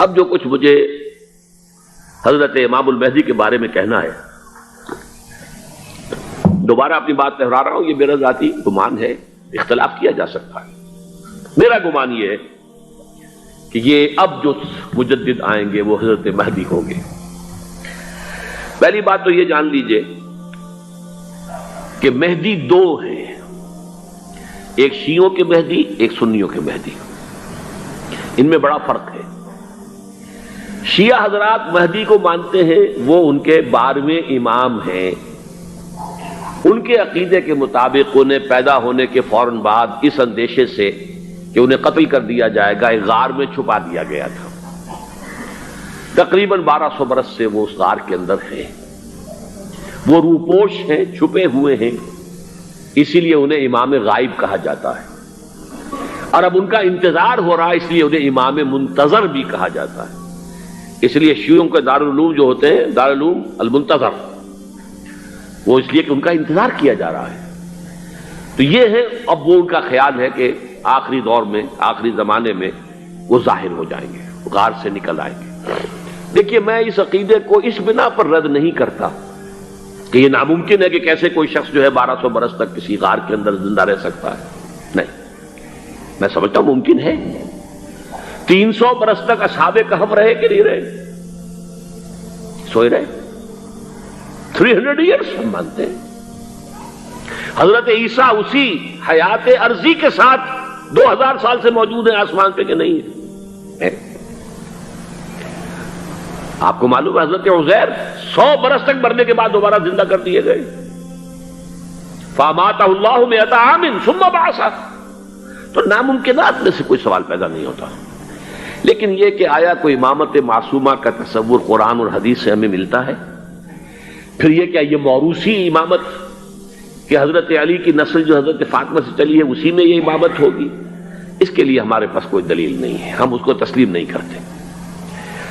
اب جو کچھ مجھے حضرت امام المہدی کے بارے میں کہنا ہے، دوبارہ اپنی بات دہرا رہا ہوں، یہ میرا ذاتی گمان ہے، اختلاف کیا جا سکتا ہے۔ میرا گمان یہ ہے کہ یہ اب جو مجدد آئیں گے وہ حضرت مہدی ہوں گے۔ پہلی بات تو یہ جان لیجئے کہ مہدی دو ہیں، ایک شیعوں کے مہدی، ایک سنیوں کے مہدی، ان میں بڑا فرق ہے۔ شیعہ حضرات مہدی کو مانتے ہیں، وہ ان کے 12ویں امام ہیں، ان کے عقیدے کے مطابق انہیں پیدا ہونے کے فوراً بعد اس اندیشے سے کہ انہیں قتل کر دیا جائے گا ایک غار میں چھپا دیا گیا تھا۔ تقریباً 1200 برس سے وہ اس غار کے اندر ہیں، وہ روپوش ہیں، چھپے ہوئے ہیں، اسی لیے انہیں امام غائب کہا جاتا ہے، اور اب ان کا انتظار ہو رہا ہے، اس لیے انہیں امام منتظر بھی کہا جاتا ہے۔ اس لیے شیعوں کے دارالعلوم جو ہوتے ہیں دارالعلوم المنتظر، وہ اس لیے کہ ان کا انتظار کیا جا رہا ہے۔ تو یہ ہے، اب وہ ان کا خیال ہے کہ آخری دور میں، آخری زمانے میں وہ ظاہر ہو جائیں گے، غار سے نکل آئیں گے۔ دیکھیے، میں اس عقیدے کو اس بنا پر رد نہیں کرتا کہ یہ ناممکن ہے کہ کیسے کوئی شخص جو ہے 1200 برس تک کسی غار کے اندر زندہ رہ سکتا ہے، نہیں، میں سمجھتا ہوں ممکن ہے۔ 300 برس تک اصحاب کہف رہے کہ نہیں رہے؟ سوئے رہے۔ 300 ایئرس ہم مانتے ہیں۔ حضرت عیسیٰ اسی حیات عرضی کے ساتھ 2000 سال سے موجود ہیں آسمان پہ کہ نہیں ہے؟ آپ کو معلوم ہے حضرت عزیر 100 برس تک مرنے کے بعد دوبارہ زندہ کر دیے گئے۔ فَأَمَاتَهُ اللَّهُ مِئَةَ عَامٍ ثُمَّ بَعَثَهُ۔ تو ناممکنات میں سے کوئی سوال پیدا نہیں ہوتا، لیکن یہ کہ آیا کوئی امامت معصومہ کا تصور قرآن اور حدیث سے ہمیں ملتا ہے؟ پھر یہ کیا یہ موروثی امامت کہ حضرت علی کی نسل جو حضرت فاطمہ سے چلی ہے اسی میں یہ امامت ہوگی؟ اس کے لیے ہمارے پاس کوئی دلیل نہیں ہے، ہم اس کو تسلیم نہیں کرتے۔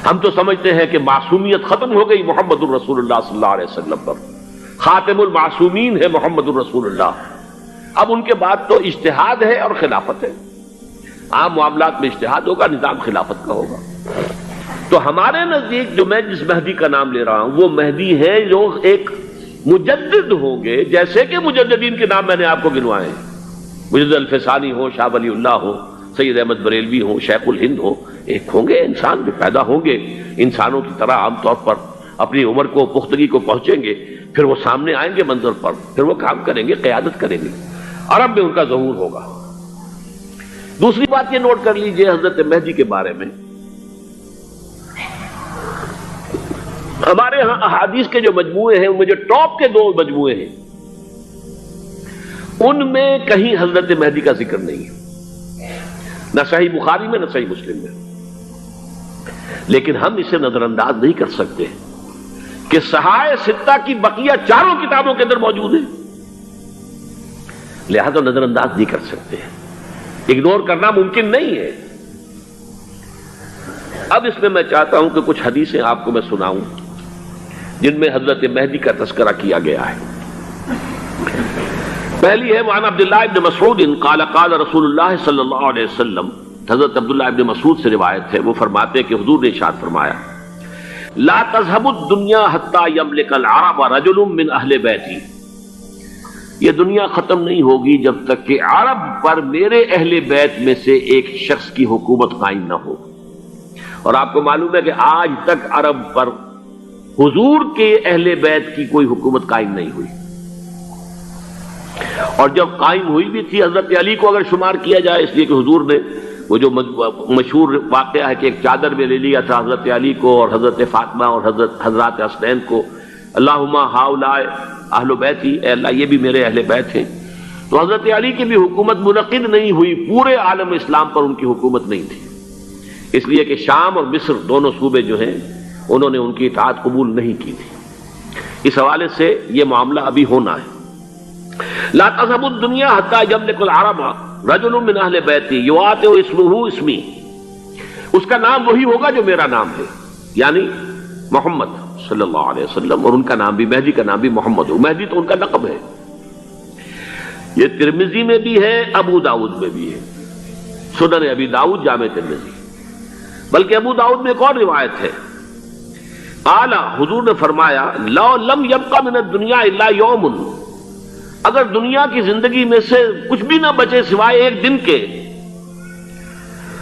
ہم تو سمجھتے ہیں کہ معصومیت ختم ہو گئی محمد الرسول اللہ صلی اللہ علیہ وسلم پر، خاتم المعصومین ہے محمد الرسول اللہ۔ اب ان کے بعد تو اجتہاد ہے اور خلافت ہے، عام معاملات میں اجتہاد ہوگا، نظام خلافت کا ہوگا۔ تو ہمارے نزدیک جو میں جس مہدی کا نام لے رہا ہوں وہ مہدی ہے جو ایک مجدد ہوں گے، جیسے کہ مجددین کے نام میں نے آپ کو گنوائے ہیں، مجدد الفسانی ہو، شاہ ولی اللہ ہو، سید احمد بریلوی ہو، شیخ الہند ہو، ایک ہوں گے انسان جو پیدا ہوں گے انسانوں کی طرح عام طور پر اپنی عمر کو، پختگی کو پہنچیں گے، پھر وہ سامنے آئیں گے منظر پر، پھر وہ کام کریں گے، قیادت کریں گے، عرب میں ان کا ظہور ہوگا۔ دوسری بات یہ نوٹ کر لیجئے حضرت مہدی کے بارے میں، ہمارے ہاں احادیث کے جو مجموعے ہیں ان میں جو ٹاپ کے 2 مجموعے ہیں ان میں کہیں حضرت مہدی کا ذکر نہیں ہے، نہ صحیح بخاری میں نہ صحیح مسلم میں۔ لیکن ہم اسے نظر انداز نہیں کر سکتے کہ صحائح ستہ کی بقیہ 4 کتابوں کے اندر موجود ہیں، لہذا نظر انداز نہیں کر سکتے، اگنور کرنا ممکن نہیں ہے۔ اب اس میں میں چاہتا ہوں کہ کچھ حدیثیں آپ کو میں سناؤں جن میں حضرت مہدی کا تذکرہ کیا گیا ہے۔ پہلی ہے وعن عبداللہ ابن مسعود قال قال رسول اللہ صلی اللہ علیہ وسلم، حضرت عبداللہ ابن مسعود سے روایت ہے، وہ فرماتے ہیں کہ حضور نے ارشاد فرمایا لا تذهب الدنيا حتى يملك العرب رجل من اہل بیتی، یہ دنیا ختم نہیں ہوگی جب تک کہ عرب پر میرے اہل بیت میں سے ایک شخص کی حکومت قائم نہ ہو۔ اور آپ کو معلوم ہے کہ آج تک عرب پر حضور کے اہل بیت کی کوئی حکومت قائم نہیں ہوئی، اور جب قائم ہوئی بھی تھی حضرت علی کو اگر شمار کیا جائے، اس لیے کہ حضور نے وہ جو مشہور واقعہ ہے کہ ایک چادر میں لے لیا تھا حضرت علی کو اور حضرت فاطمہ اور حضرات حسنین کو، اللہم ہؤلاء اہل بیتی، اے اللہ یہ بھی میرے اہل بیت ہیں۔ تو حضرت علی کی بھی حکومت منعقد نہیں ہوئی، پورے عالم اسلام پر ان کی حکومت نہیں تھی، اس لیے کہ شام اور مصر دونوں صوبے جو ہیں انہوں نے ان کی اطاعت قبول نہیں کی تھی۔ اس حوالے سے یہ معاملہ ابھی ہونا ہے۔ لا تذهب الدنيا حتى يملك العرب رجل من اہل بیتی یواطئ اسمہ اسمی، اس کا نام وہی ہوگا جو میرا نام ہے، یعنی محمد صلی اللہ علیہ وسلم، اور ان کا نام بھی، مہدی کا نام بھی محمد ہو، مہدی تو ان کا لقب ہے۔ یہ ترمذی میں بھی ہے، ابو داؤد میں بھی ہے، سنن ابی داؤد، جامع ترمذی۔ بلکہ ابو داؤد میں ایک اور روایت ہے، قال حضور نے فرمایا لو لم یبقى من الدنیا الا یوم، اگر دنیا کی زندگی میں سے کچھ بھی نہ بچے سوائے ایک دن کے،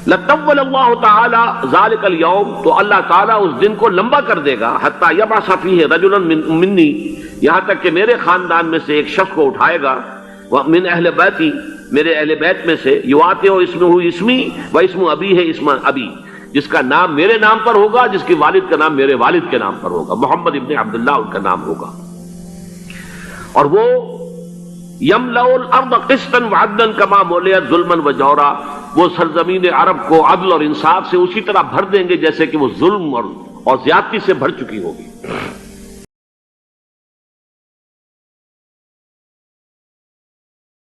لطول اللہ تعالی ذلک اليوم، تو اللہ تعالیٰ اس دن کو لمبا کر دے گا، حتی یبعث فیہ رجلا منی، یہاں تک کہ میرے خاندان میں سے ایک شخص کو اٹھائے گا، من اہل بیتی، میرے اہل بیت میں سے، یواطئ اسمہ اسمی و اسم ابی ہے اسم ابی، جس کا نام میرے نام پر ہوگا، جس کے والد کا نام میرے والد کے نام پر ہوگا، محمد ابن عبداللہ ان کا نام ہوگا، اور وہ یملأ الارض قسطا وعدلا کما ملئت ظلما وجورا، وہ سرزمین عرب کو عدل اور انصاف سے اسی طرح بھر دیں گے جیسے کہ وہ ظلم اور زیادتی سے بھر چکی ہوگی۔